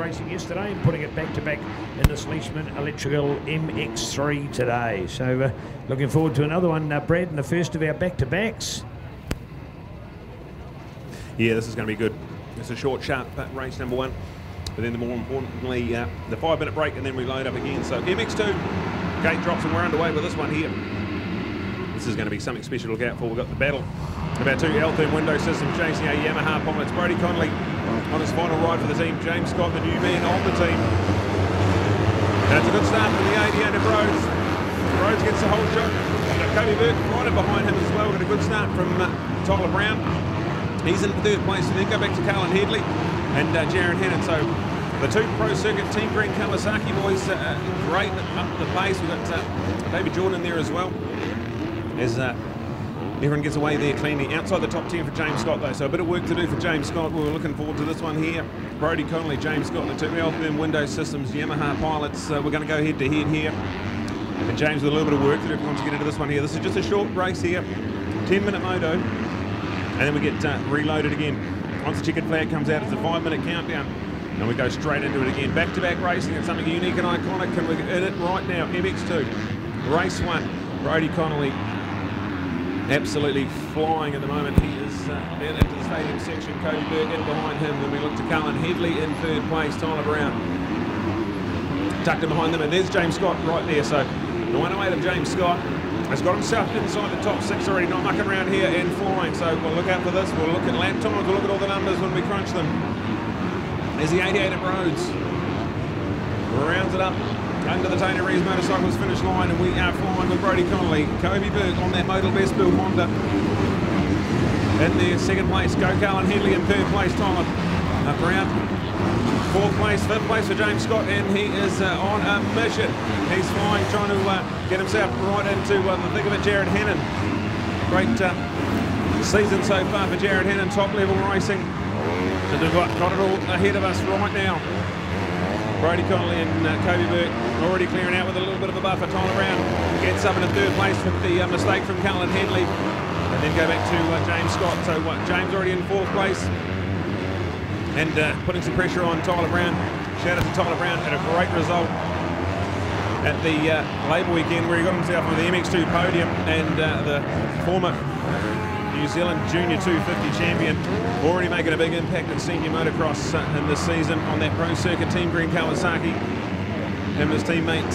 racing yesterday and putting it back to back in this Leishman Electrical MX2 today. So looking forward to another one, Brad, in the first of our back-to-backs. Yeah, this is going to be good. It's a short, sharp race number one. But then, more importantly, the 5-minute break, and then we load up again. So MX2, gate drops, and we're underway with this one here. This is going to be something special to look out for. We've got the battle of our two L-therm window systems chasing our Yamaha pilots. Brody Connolly on his final ride for the team. James Scott, the new man on the team. That's a good start from the 88 of Rhodes. Rhodes gets the whole shot. Kobe Burke right up behind him as well. Got a good start from Tyler Brown. He's in third place, and then go back to Carlin Headley and Jared Hannon. So the two Pro Circuit Team Green Kawasaki boys, great up the pace. We've got David Jordan there as well, as everyone gets away there cleanly. Outside the top 10 for James Scott though, so a bit of work to do for James Scott. We're looking forward to this one here. Brody Connolly, James Scott, the two L-therm window systems, Yamaha pilots. We're going to go head to head here. And James with a little bit of work to do if he wants to get into this one here. This is just a short race here, 10-minute moto. And then we get reloaded again. Once the checkered flag comes out, it's a 5-minute countdown. And we go straight into it again. Back-to-back racing. It's something unique and iconic. And we're in it right now. MX2, race one. Brody Connolly absolutely flying at the moment. He is down into the stadium section. Cody Burke in behind him. Then we look to Carlin Headley in third place. Tyler Brown tucked in behind them. And there's James Scott right there. So the 108 of James Scott has got himself inside the top 6 already, not mucking around here and flying. So we'll look out for this. We'll look at lap times. We'll look at all the numbers when we crunch them. There's the 88 at Rhodes. Rounds it up under the Tony Rees Motorcycles finish line, and we are flying with Brody Connolly. Kobe Burke on that Modal Best Build Honda. In their second place, go Carlin Headley in third place. Tyler Brown. Fourth place, fifth place for James Scott, and he is on a mission. He's flying, trying to get himself right into the thick of it. Jared Hannon. Great season so far for Jared Hannon, top level racing. And they've got it all ahead of us right now. Brody Connolly and Kobe Burke already clearing out with a little bit of a buffer. Tyler Brown gets up in third place with the mistake from Carlin Headley. And then go back to James Scott. So James already in fourth place. And putting some pressure on Tyler Brown. Shout out to Tyler Brown, had a great result at the Labour weekend where he got himself on the MX2 podium, and the former New Zealand Junior 250 champion already making a big impact in senior motocross in this season on that Pro Circuit Team Green Kawasaki. Him and his teammate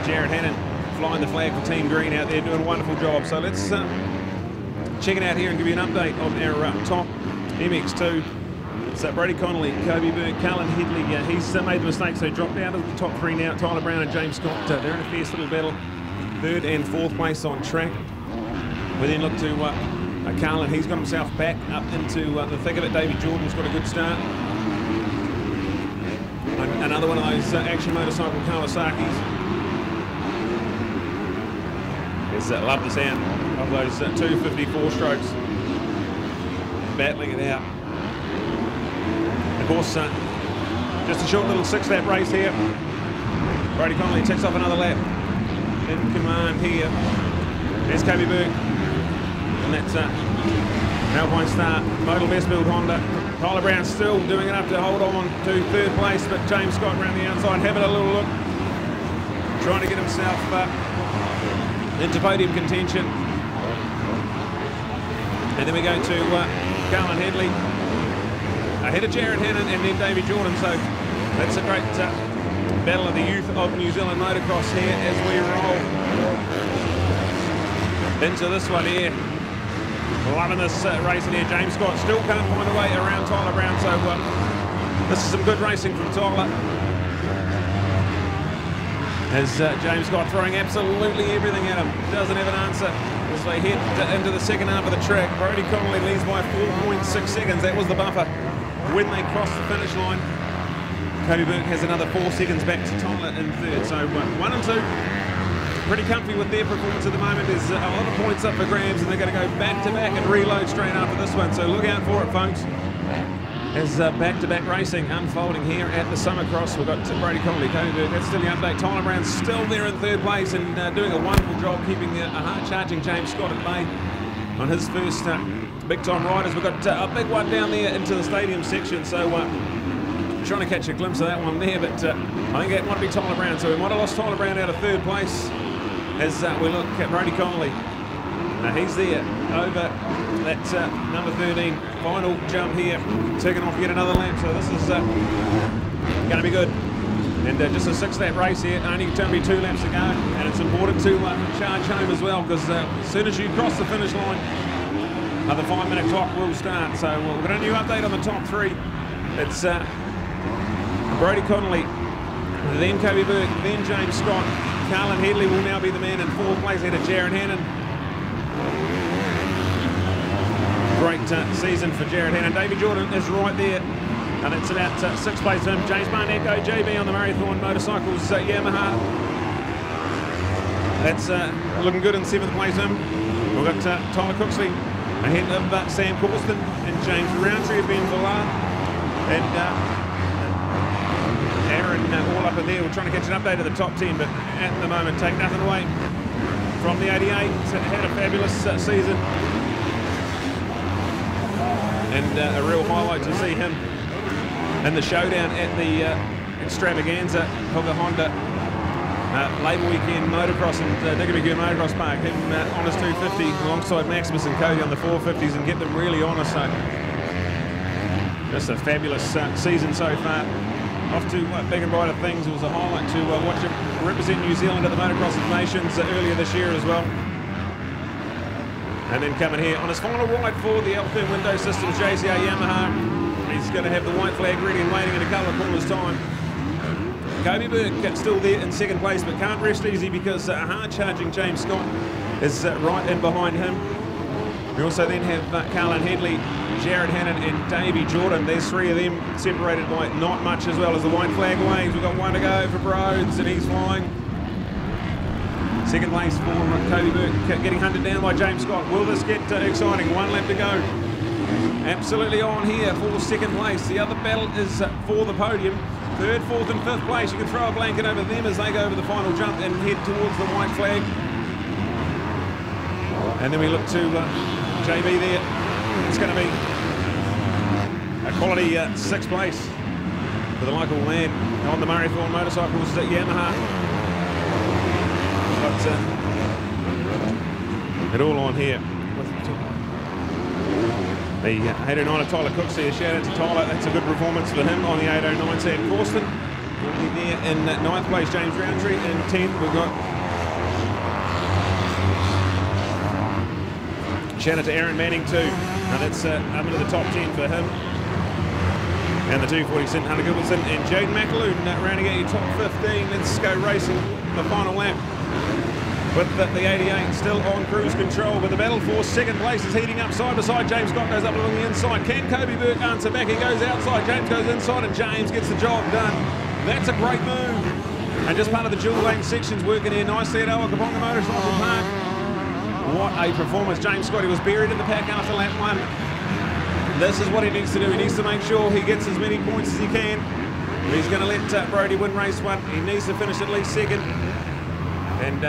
Jared Hannon flying the flag for Team Green out there, doing a wonderful job. So let's check it out here and give you an update of our top MX2. So Brody Connolly, Kobe Burke, Carlin Headley, he's made the mistake, so dropped out of the top 3 now. Tyler Brown and James Scott, they're in a fierce little battle. Third and fourth place on track. We then look to Carlin, he's got himself back up into the thick of it. David Jordan's got a good start. Another one of those action motorcycle Kawasaki's. Yes, love the sound of those 254 strokes. Battling it out. Of course, just a short little 6-lap race here. Brody Connolly ticks off another lap. In command here. There's Kobe Burke. And that's Alpine Star, Modal Best Build Honda. Tyler Brown still doing enough to hold on to third place, but James Scott around the outside having a little look. Trying to get himself into podium contention. And then we go to Carlin Headley. Ahead of Jared Hannon and then David Jordan, so that's a great battle of the youth of New Zealand motocross here as we roll into this one here. Loving this racing here. James Scott still can't find a way around Tyler Brown, so this is some good racing from Tyler. As James Scott throwing absolutely everything at him. Doesn't have an answer as they head into the second half of the track. Brody Connolly leads by 4.6 seconds. That was the buffer when they cross the finish line. Cody Burke has another 4 seconds back to Tyler in third. So 1 and 2, pretty comfy with their performance at the moment. There's a lot of points up for grabs, and they're going to go back-to-back and reload straight after this one. So look out for it, folks. As back-to-back racing unfolding here at the Summer Cross. We've got Brody Connolly, Cody Burke, that's still the update. Tyler Brown's still there in third place and doing a wonderful job keeping the hard-charging James Scott at bay on his first big-time riders. We've got a big one down there into the stadium section. So trying to catch a glimpse of that one there, but I think that might be Tyler Brown. So we might have lost Tyler Brown out of third place as we look at Brody Connolly. He's there over that number 13 final jump here, taking off yet another lap. So this is going to be good. And just a 6-lap race here, only going to be 2 laps to go. And it's important to charge home as well, because as soon as you cross the finish line, the 5-minute clock will start. So we'll get a new update on the top 3. It's Brody Connolly, then Kobe Burke, then James Scott. Carlin Headley will now be the man in 4th place ahead of Jared Hannon. Great season for Jared Hannon. Davey Jordan is right there, and it's about 6th place for him. James Barnett, JB on the Marathon Motorcycles Yamaha. That's looking good in 7th place for him. We've got Tyler Cooksley ahead of Sam Corston and James Roundtree of Ben Villar. And Aaron all up in there. We're trying to catch an update of the top 10, but at the moment, take nothing away from the 88. Had a fabulous season. And a real highlight to see him in the showdown at the extravaganza of the Honda Labour Weekend Motocross and Diggory Motocross Park. Him on his 250 alongside Maximus and Cody on the 450s and get them really on us. So just a fabulous season so far. Off to big and brighter things. It was a highlight to watch him represent New Zealand at the Motocross of Nations earlier this year as well. And then coming here on his final ride for the Alpine Window Systems JCR Yamaha. He's going to have the white flag ready and waiting in a couple of corners' time. Kobe Burke still there in 2nd place, but can't rest easy because hard-charging James Scott is right in behind him. We also then have Carlin Headley, Jared Hannon and Davey Jordan. There's 3 of them separated by not much as well as the white flag waves. We've got 1 to go for Broads and he's flying. 2nd place for Kobe Burke, getting hunted down by James Scott. Will this get exciting? 1 lap to go. Absolutely on here for 2nd place. The other battle is for the podium. 3rd, 4th and 5th place. You can throw a blanket over them as they go over the final jump and head towards the white flag. And then we look to JB there. It's going to be a quality 6th place for the local man on the Marathon Motorcycles Yamaha. But it all on here with the 809 of Tyler Cooksley. A shout out to Tyler. That's a good performance for him on the 809. Sam Corston there in 9th place. James Roundtree in 10th. We've got shout out to Aaron Manning too, and that's up into the top 10 for him. And the 240 St. Hunter Gilbertson and Jaden McAloon rounding out your top 15. Let's go racing the final lap. With the 88 still on cruise control, but the battle for 2nd place is heating up side by side. James Scott goes up along the inside. Can Kobe Burke answer back? He goes outside. James goes inside, and James gets the job done. That's a great move. And just part of the dual lane sections working here nicely at Owakaponga Motorcycle Park. What a performance. James Scott, he was buried in the pack after lap 1. This is what he needs to do. He needs to make sure he gets as many points as he can. He's going to let Brody win race 1. He needs to finish at least 2nd. And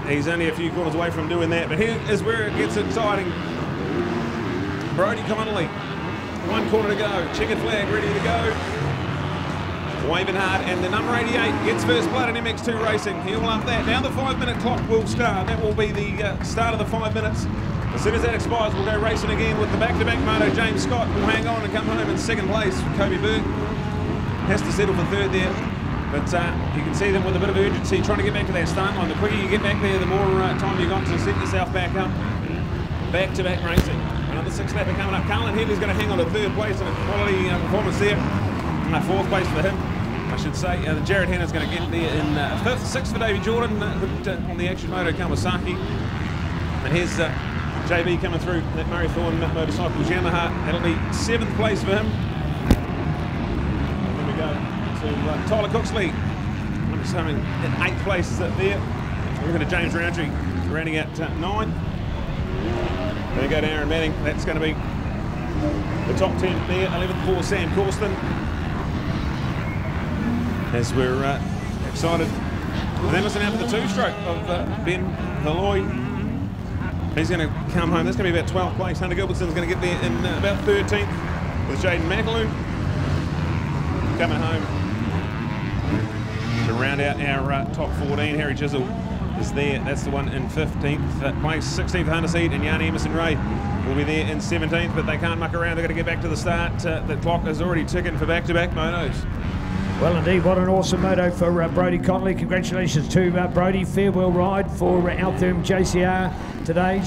he's only a few corners away from doing that. But here is where it gets exciting. Brody Connolly, 1 corner to go. Checkered flag ready to go. Waving hard, and the number 88 gets first blood in MX2 Racing. He'll up that. Now the 5-minute clock will start. That will be the start of the 5 minutes. As soon as that expires, we'll go racing again with the back-to-back moto. James Scott will hang on and come home in 2nd place. Kobe Burke has to settle for 3rd there. But you can see them with a bit of urgency, trying to get back to that start line. The quicker you get back there, the more time you got to set yourself back up. Back-to-back racing. Another 6-lapper coming up. Carlin Headley's going to hang on to 3rd place in a quality performance there. 4th place for him, I should say. Jared Hannon's going to get there in 5th, 6th for Davey Jordan on the Action Moto Kawasaki. And here's JB coming through that Marathon Motorcycles Yamaha. That'll be 7th place for him. There we go to Tyler Cooksley. I'm just having in 8th place there. We're looking at James Roundtree rounding out 9. There we go to Aaron Manning. That's going to be the top 10 there. 11th for Sam Corston. As we're excited. And then listen out for the 2-stroke of Ben Valoy. He's going to come home. That's going to be about 12th place. Hunter Gilbertson's going to get there in about 13th with Jaden McAloon. coming home to round out our top 14. Harry Chisel is there. That's the one in 15th place. 16th Hunter Seed and Jan Emerson Ray will be there in 17th, but they can't muck around. They've got to get back to the start. The clock is already ticking for back-to-back motos. Well, indeed, what an awesome moto for Brodie Connolly. Congratulations to Brodie. Farewell ride for Altherm JCR today.